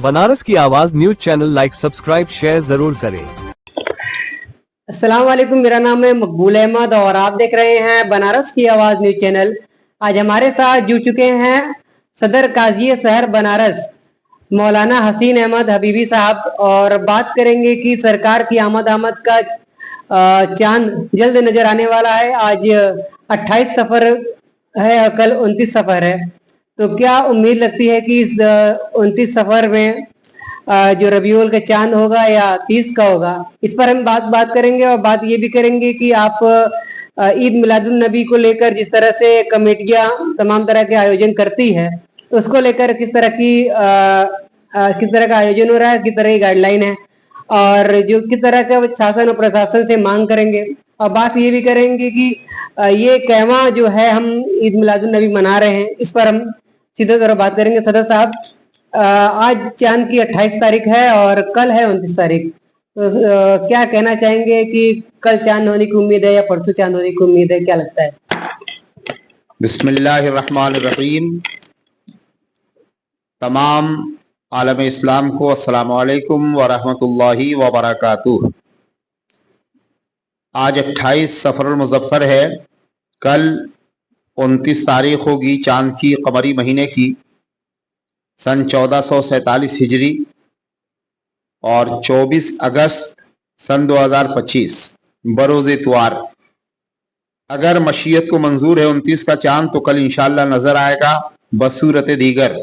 बनारस की आवाज news channel like subscribe share जरूर करें। अस्सलाम वालेकुम, मेरा नाम है मकबूल अहमद और आप देख रहे हैं बनारस की आवाज न्यूज चैनल। आज हमारे साथ जुड़ चुके हैं सदर काजी शहर बनारस मौलाना हसीन अहमद हबीबी साहब और बात करेंगे कि सरकार की आमद का चांद जल्द नजर आने वाला है। आज 28 सफर है, कल 29 सफर है, तो क्या उम्मीद लगती है कि इस 29 सफर में जो रबीउल का चांद होगा या 30 का होगा, इस पर हम बात करेंगे। और बात ये भी करेंगे कि आप ईद मिलादुन नबी को लेकर जिस तरह से कमेटियां तमाम तरह के आयोजन करती है, तो उसको लेकर किस तरह का आयोजन हो रहा है, किस तरह की गाइडलाइन है और जो किस तरह का शासन और प्रशासन से मांग करेंगे। और बात ये भी करेंगे कि ये कहवा जो है हम ईद मिलादुन नबी मना रहे हैं, इस पर हम सीधे तौर बात करेंगे। सदर साहब, आज चांद की 28 तारीख है और कल है 29 तारीख, तो क्या कहना चाहेंगे कि कल चांद होने की उम्मीद है या परसों चांद होने की उम्मीद है, क्या लगता है? बिस्मिल्लाहिर्रहमानिर्रहीम। तमाम आलम इस्लाम को अस्सलामु अलैकुम व रहमतुल्लाहि व बरकातुहू। आज 28 सफरुल मुज़फ़्फ़र है, कल 29 तारीख होगी चांद की, कमरी महीने की, सन 1447 हिजरी और 24 अगस्त सन 2025 बरोज़ इतवार। अगर मशीयत को मंजूर है 29 का चांद तो कल इंशाअल्लाह नजर आएगा बसूरत दीगर।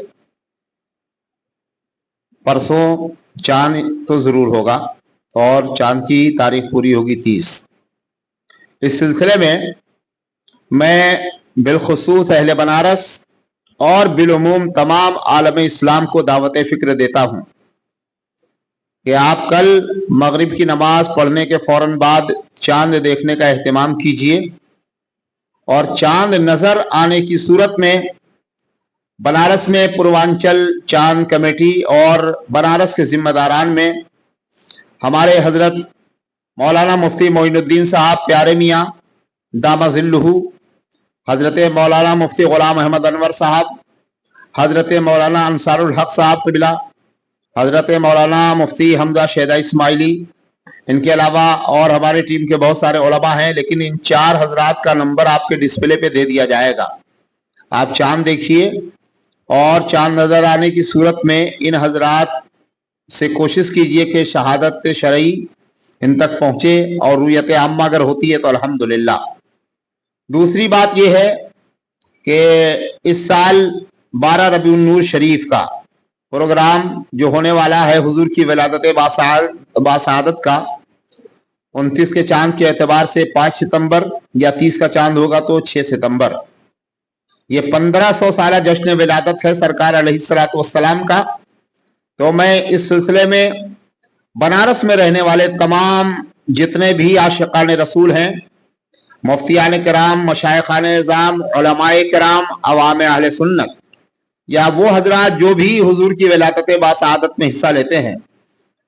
परसों चांद तो जरूर होगा और चांद की तारीख पूरी होगी 30। इस सिलसिले में मैं बिलखुसूस अहले बनारस और बिलउमूम तमाम आलम इस्लाम को दावत फ़िक्र देता हूँ कि आप कल मगरिब की नमाज पढ़ने के फौरन बाद चांद देखने का एहतमाम कीजिए और चांद नज़र आने की सूरत में बनारस में पूर्वांचल चांद कमेटी और बनारस के जिम्मेदारान में हमारे हजरत मौलाना मुफ्ती मोइनुद्दीन साहब प्यारे मियाँ दामा ज़िल्लुहु, हजरत मौलाना मुफ्ती ग़ुलाम अहमद अनवर साहब, हजरत मौलाना अंसारुल हक साहब क़िबला, हजरत मौलाना मुफ्ती हमजा शेदा इस्माइली, इनके अलावा और हमारी टीम के बहुत सारे उलमा हैं, लेकिन इन 4 हजरात का नंबर आपके डिस्प्ले पे दे दिया जाएगा। आप चांद देखिए और चांद नज़र आने की सूरत में इन हजरात से कोशिश कीजिए कि शहादत शरई इन तक पहुँचे और रुयत आम्मा अगर होती है तो अल्हम्दुलिल्लाह। दूसरी बात यह है कि इस साल 12 रबीउन नूर शरीफ का प्रोग्राम जो होने वाला है हुजूर की विलादत बासआदत का 29 के चांद के एतबार से 5 सितंबर या 30 का चांद होगा तो 6 सितंबर, ये 1500 साला जश्न विलादत है सरकार अलैहिस्सलातु वस्सलाम का। तो मैं इस सिलसिले में बनारस में रहने वाले तमाम जितने भी आशिकान रसूल हैं, मुफ्तियान किराम, मशाइखान निज़ाम, उलमाए किराम, अवाम अहले सुन्नत या वो हजरात जो भी हुजूर की विलादत बासआदत में हिस्सा लेते हैं,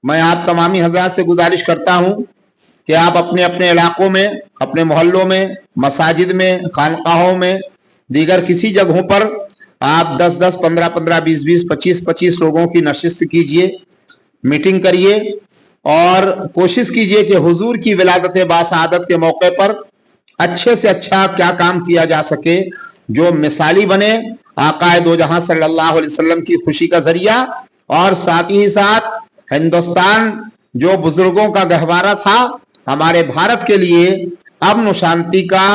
मैं आप तमामी हजरात से गुजारिश करता हूँ कि आप अपने अपने इलाकों में, अपने मोहल्लों में, मसाजिद में, खानकाहों में, दीगर किसी जगहों पर आप 10-10, 15-15, 20-20, 25-25 लोगों की नशिस्त कीजिए, मीटिंग करिए और कोशिश कीजिए कि हुजूर की विलादत बासआदत के मौके पर अच्छे से अच्छा क्या काम किया जा सके जो मिसाली बने, आकाए दो जहां सल्लल्लाहु अलैहि वसल्लम की खुशी का जरिया, और साथ ही साथ हिंदुस्तान जो बुजुर्गों का गहवारा था, हमारे भारत के लिए अमन और शांति का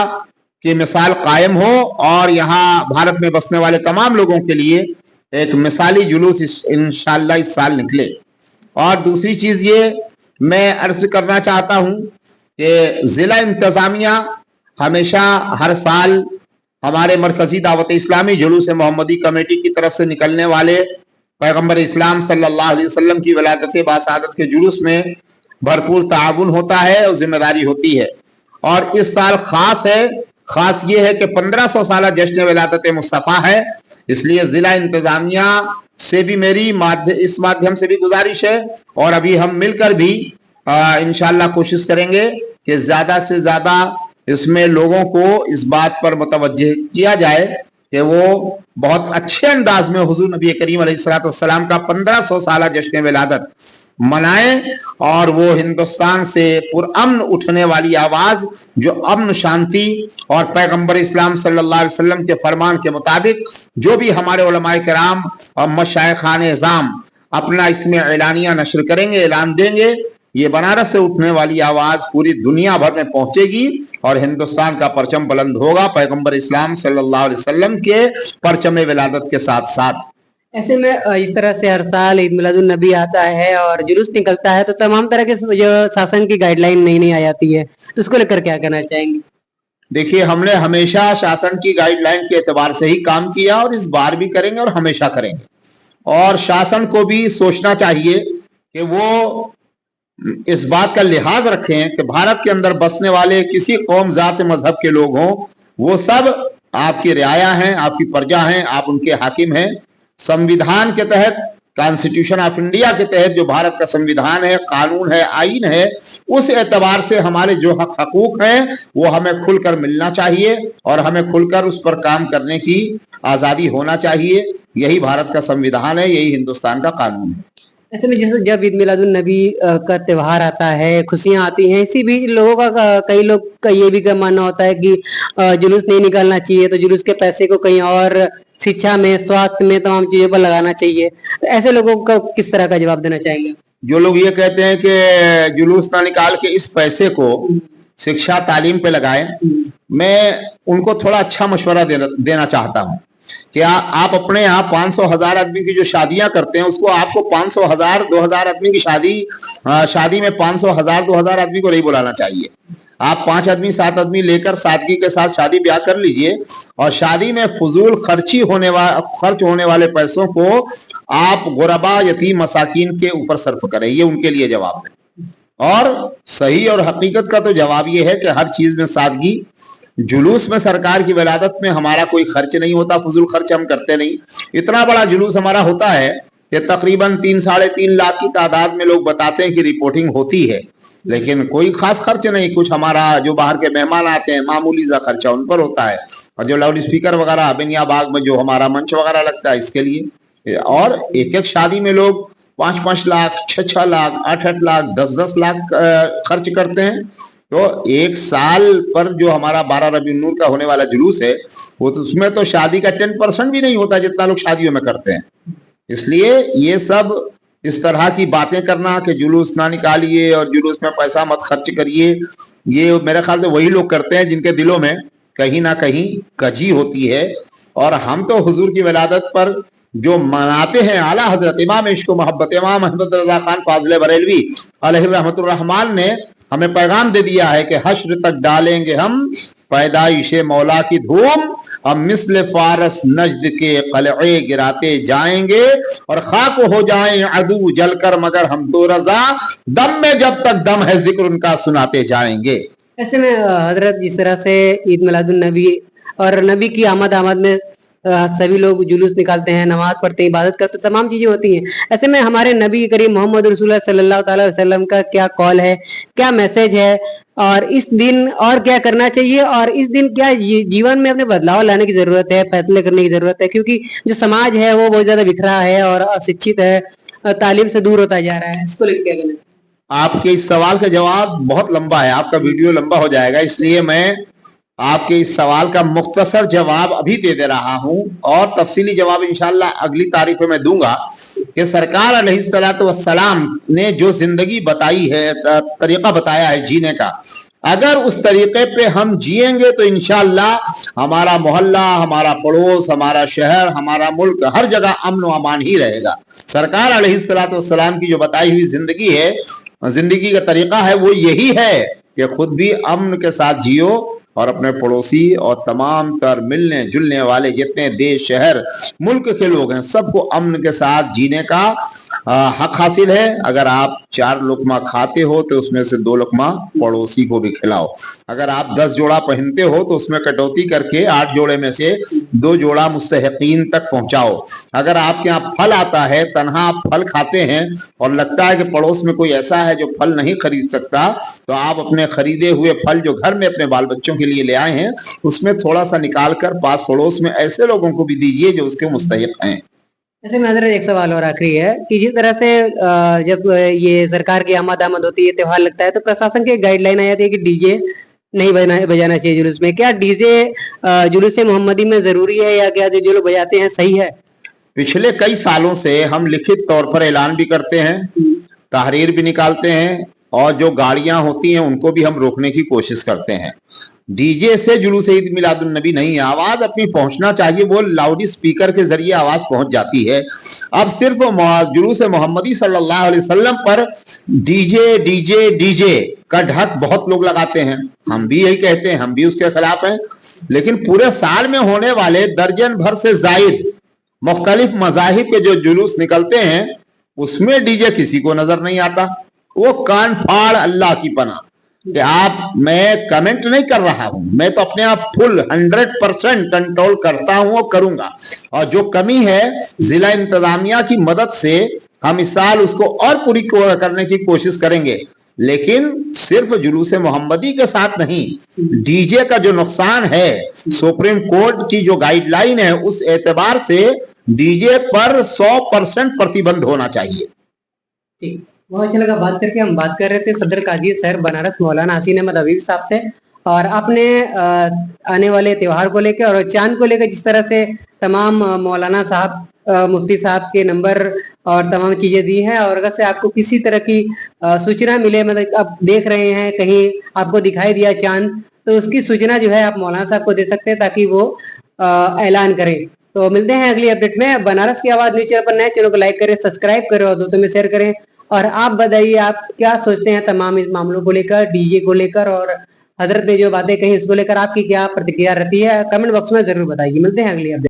की मिसाल कायम हो और यहाँ भारत में बसने वाले तमाम लोगों के लिए एक मिसाली जुलूस इंशाअल्लाह इस साल निकले। और दूसरी चीज ये मैं अर्ज करना चाहता हूँ कि जिला इंतजामिया हमेशा हर साल हमारे मरकजी दावत इस्लामी जुलूस मोहम्मदी कमेटी की तरफ से निकलने वाले पैगम्बर इस्लाम सल्लल्लाहु अलैहि वसल्लम की विलादत बासआदत के जुलूस में भरपूर ताउन होता है और जिम्मेदारी होती है। और इस साल खास है, खास ये है कि 1500 साला जश्न विलादत मुस्तफ़ा है, इसलिए जिला इंतजामिया से भी मेरी इस माध्यम से भी गुजारिश है और अभी हम मिलकर भी इंशाअल्लाह कोशिश करेंगे कि ज्यादा से ज्यादा इसमें लोगों को इस बात पर मुतवज्जे किया जाए کہ وہ بہت اچھے انداز میں حضور نبی کریم علیہ السلام کا 1500 سالہ جشن ولادت منائیں اور وہ ہندوستان سے پرامن اٹھنے والی آواز جو امن شانتی اور پیغمبر اسلام صلی اللہ علیہ وسلم کے فرمان کے مطابق جو بھی ہمارے علماء کرام اور مشائخان اعظام اپنا اس میں اعلانیہ نشر کریں گے، اعلان دیں گے، یہ بنارس سے اٹھنے والی آواز پوری دنیا بھر میں پہنچے گی اور ہندوستان کا پرچم بلند ہوگا پیغمبر اسلام صلی اللہ علیہ وسلم کے پرچم ولادت کے ساتھ ساتھ۔ ایسے میں اس طرح سے ہر سال عید میلاد النبی آتا ہے اور جلوس نکلتا ہے تو تمام طرح کے جو شاسن کی گائیڈ لائن نئی آ جاتی ہے، تو اس کو لے کر کیا کرنا چاہیں گے؟ دیکھیے، ہم نے ہمیشہ شاسن کی گائیڈ لائن کے اعتبار سے ہی کام کیا اور اس بار بھی کریں گے اور ہمیشہ کریں گے، اور شاسن کو بھی سوچنا چاہیے کہ وہ اس بات کا لحاظ رکھیں کہ بھارت کے اندر بسنے والے کسی قوم ذات مذہب کے لوگ ہوں، وہ سب آپ کی رعایا ہیں، آپ کی پرجا ہیں، آپ ان کے حاکم ہیں۔ سمویدھان کے تحت، کانسٹیٹیوشن آف انڈیا کے تحت جو بھارت کا سمویدھان ہے، قانون ہے، آئین ہے، اس اعتبار سے ہمارے جو حق حقوق ہیں وہ ہمیں کھل کر ملنا چاہیے اور ہمیں کھل کر اس پر کام کرنے کی آزادی ہونا چاہیے۔ یہی بھارت کا سمویدھان ہے، یہی ہندوستان کا قانون ہے۔ ایسے میں جیسے جب عید میلاد النبی کا تہوار آتا ہے، خوشیاں آتی ہیں، اسی بھی لوگوں کا کئی لوگ کا یہ بھی ماننا ہوتا ہے کہ جلوس نہیں نکالنا چاہیے، تو جلوس کے پیسے کو کہیں اور شکشا میں، سواستھ میں، تمام چیزوں پر لگانا چاہیے، تو ایسے لوگوں کو کس طرح کا جواب دینا چاہیں گے؟ جو لوگ یہ کہتے ہیں کہ جلوس نہ نکال کے اس پیسے کو شکشا تعلیم پہ لگائیں، میں ان کو تھوڑا اچھا مشورہ دینا چاہتا ہوں کہ آپ اپنے یہاں 500,000 آدمی کی جو شادیاں کرتے ہیں، اس کو آپ کو 500,000 2,000 آدمی کی شادی میں 500,000 2,000 آدمی کو نہیں بلانا چاہیے۔ آپ 5 آدمی 7 آدمی لے کر سادگی کے ساتھ شادی بیاہ کر لیجئے اور شادی میں فضول خرچ ہونے والے پیسوں کو آپ غربا، یتیم، مساکین کے اوپر صرف کریں، یہ ان کے لیے جواب ہے۔ اور صحیح اور حقیقت کا تو جواب یہ ہے کہ ہر چیز میں سادگی۔ جلوس میں سرکار کی ولادت میں ہمارا کوئی خرچ نہیں ہوتا، فضول خرچ ہم کرتے نہیں۔ اتنا بڑا جلوس ہمارا ہوتا ہے کہ تقریباً 3 ساڑھے 3 لاکھ کی تعداد میں لوگ بتاتے ہیں کہ رپورٹنگ ہوتی ہے، لیکن کوئی خاص خرچ نہیں۔ کچھ ہمارا جو باہر کے مہمان آتے ہیں، معمولی سا خرچہ ان پر ہوتا ہے، اور جو لاؤڈ اسپیکر وغیرہ بنیا باغ میں جو ہمارا منچ وغیرہ لگتا ہے اس کے لیے، اور ایک شادی میں لوگ 5-5 لاکھ، 6-6 لاکھ، 8-8 لاکھ، 10-10 لاکھ خرچ کرتے ہیں۔ تو ایک سال پر جو ہمارا 12 ربیع النور کا ہونے والا جلوس ہے، وہ تو اس میں تو شادی کا 10% بھی نہیں ہوتا جتنا لوگ شادیوں میں کرتے ہیں۔ اس لیے یہ سب اس طرح کی باتیں کرنا کہ جلوس نہ نکالیے اور جلوس میں پیسہ مت خرچ کریے، یہ میرے خیال سے وہی لوگ کرتے ہیں جن کے دلوں میں کہیں نہ کہیں کجی ہوتی ہے۔ اور ہم تو حضور کی ولادت پر جو مناتے ہیں، اعلیٰ حضرت امام عشق و محبت امام احمد رضا خان فاضل بریلوی علیہ رحمۃ الرحمان نے ہمیں پیغام دے دیا ہے کہ حشر تک ڈالیں گے ہم پیدائش مولا کی دھوم، ہم مثل فارس نجد کے قلعے گراتے جائیں گے اور خاک ہو جائیں عدو جل کر مگر ہم تو رضا، دم میں جب تک دم ہے ذکر ان کا سناتے جائیں گے۔ ایسے میں حضرت جس طرح سے عید میلاد النبی اور نبی کی آمد میں سبھی لوگ جلوس نکالتے ہیں، نماز پڑھتے ہیں، عبادت کرتے ہیں، تمام چیزیں ہوتی ہیں، ایسے میں ہمارے نبی کریم محمد رسول اللہ صلی اللہ تعالی وسلم کا کیا قول ہے، کیا میسج ہے، اور اس دن اور کیا کرنا چاہیے، اور اس دن کیا جیون میں اپنے بدلاؤ لانے کی ضرورت ہے، فیصلے کرنے کی ضرورت ہے، کیونکہ جو سماج ہے وہ بہت زیادہ بکھرا ہے اور اشکشت ہے، تعلیم سے دور ہوتا جا رہا ہے، اس کو لے کے کیا کہنا ہے؟ آپ کے اس سوال کا جواب بہت لمبا ہے، آپ کا ویڈیو لمبا ہو جائے گا، اس لیے میں آپ کے اس سوال کا مختصر جواب ابھی دے رہا ہوں اور تفصیلی جواب انشاءاللہ اگلی تاریخ میں دوں گا کہ سرکار علیہ الصلوۃ والسلام نے جو زندگی بتائی ہے، طریقہ بتایا ہے جینے کا، اگر اس طریقے پہ ہم جئیں گے تو انشاءاللہ ہمارا محلہ، ہمارا پڑوس، ہمارا شہر، ہمارا ملک، ہر جگہ امن و امان ہی رہے گا۔ سرکار علیہ الصلوۃ والسلام کی جو بتائی ہوئی زندگی ہے، زندگی کا طریقہ ہے، وہ یہی ہے کہ خود بھی امن کے ساتھ جیو اور اپنے پڑوسی اور تمام تر ملنے جلنے والے جتنے دیش، شہر، ملک کے لوگ ہیں، سب کو امن کے ساتھ جینے کا हक हासिल है। अगर आप 4 लुकमा खाते हो तो उसमें से 2 लुकमा पड़ोसी को भी खिलाओ। अगर आप 10 जोड़ा पहनते हो तो उसमें कटौती करके 8 जोड़े में से 2 जोड़ा मुस्तहिकीन तक पहुंचाओ। अगर आपके यहाँ फल आता है, तन्हा आप फल खाते हैं और लगता है कि पड़ोस में कोई ऐसा है जो फल नहीं खरीद सकता, तो आप अपने खरीदे हुए फल जो घर में अपने बाल बच्चों के लिए ले आए हैं उसमें थोड़ा सा निकाल कर पास पड़ोस में ऐसे लोगों को भी दीजिए जो उसके मुस्तहिक हैं। ऐसे में हजरत एक सवाल और आखिरी है कि जिस तरह से जब ये सरकार की आमद होती है, त्योहार लगता है, तो प्रशासन की गाइडलाइन आ जाती है कि डीजे नहीं बजाना चाहिए जुलूस में। क्या डीजे जुलूस मोहम्मदी में जरूरी है, या क्या जो लोग बजाते हैं सही है? पिछले कई सालों से हम लिखित तौर पर ऐलान भी करते हैं, तहरीर भी निकालते हैं, और जो गाड़ियां होती हैं उनको भी हम रोकने की कोशिश करते हैं। डीजे से जुलूस ईद मिलादुन नबी नहीं है। आवाज अपनी पहुंचना चाहिए, वो लाउड स्पीकर के जरिए आवाज पहुंच जाती है। अब सिर्फ जुलूस मोहम्मदी सल्लल्लाहु अलैहि वसल्लम पर डीजे डीजे डीजे का ढक बहुत लोग लगाते हैं। हम भी यही कहते हैं, हम भी उसके खिलाफ हैं। लेकिन पूरे साल में होने वाले दर्जन भर से जायद मुख्तलिफ मजाहिब के जो जुलूस निकलते हैं उसमें डीजे किसी को नजर नहीं आता। वो कान फाड़ अल्लाह की पनाह कि मैं कमेंट नहीं कर रहा हूं, मैं तो अपने आप फुल 100% कंट्रोल करता हूं और करूंगा। और जो कमी है जिला इंतजामिया की मदद से हम इस साल उसको और पूरी करने की कोशिश करेंगे। लेकिन सिर्फ जुलूस मोहम्मदी के साथ नहीं, डीजे का जो नुकसान है, सुप्रीम कोर्ट की जो गाइडलाइन है उस एतबार से डीजे पर 100% प्रतिबंध होना चाहिए। ठीक, बहुत अच्छा लगा बात करके। हम बात कर रहे थे सदर काजी शहर बनारस मौलाना हसीन अहमद हबीब साहब से, और आपने आने वाले त्योहार को लेकर और चांद को लेकर जिस तरह से तमाम मौलाना साहब, मुफ्ती साहब के नंबर और तमाम चीजें दी हैं, और अगर से आपको किसी तरह की सूचना मिले, मतलब आप देख रहे हैं कहीं आपको दिखाई दिया चांद, तो उसकी सूचना जो है आप मौलाना साहब को दे सकते हैं ताकि वो ऐलान करें। तो मिलते हैं अगली अपडेट में। बनारस की आवाज न्यूज चैनल पर नए चैनल को लाइक करें, सब्सक्राइब करें और दोस्तों में शेयर करें। और आप बताइए आप क्या सोचते हैं तमाम इस मामलों को लेकर, डीजे को लेकर, और हजरत ने जो बातें कही उसको लेकर आपकी क्या प्रतिक्रिया रहती है, कमेंट बॉक्स में जरूर बताइए। मिलते हैं अगली अपडेट।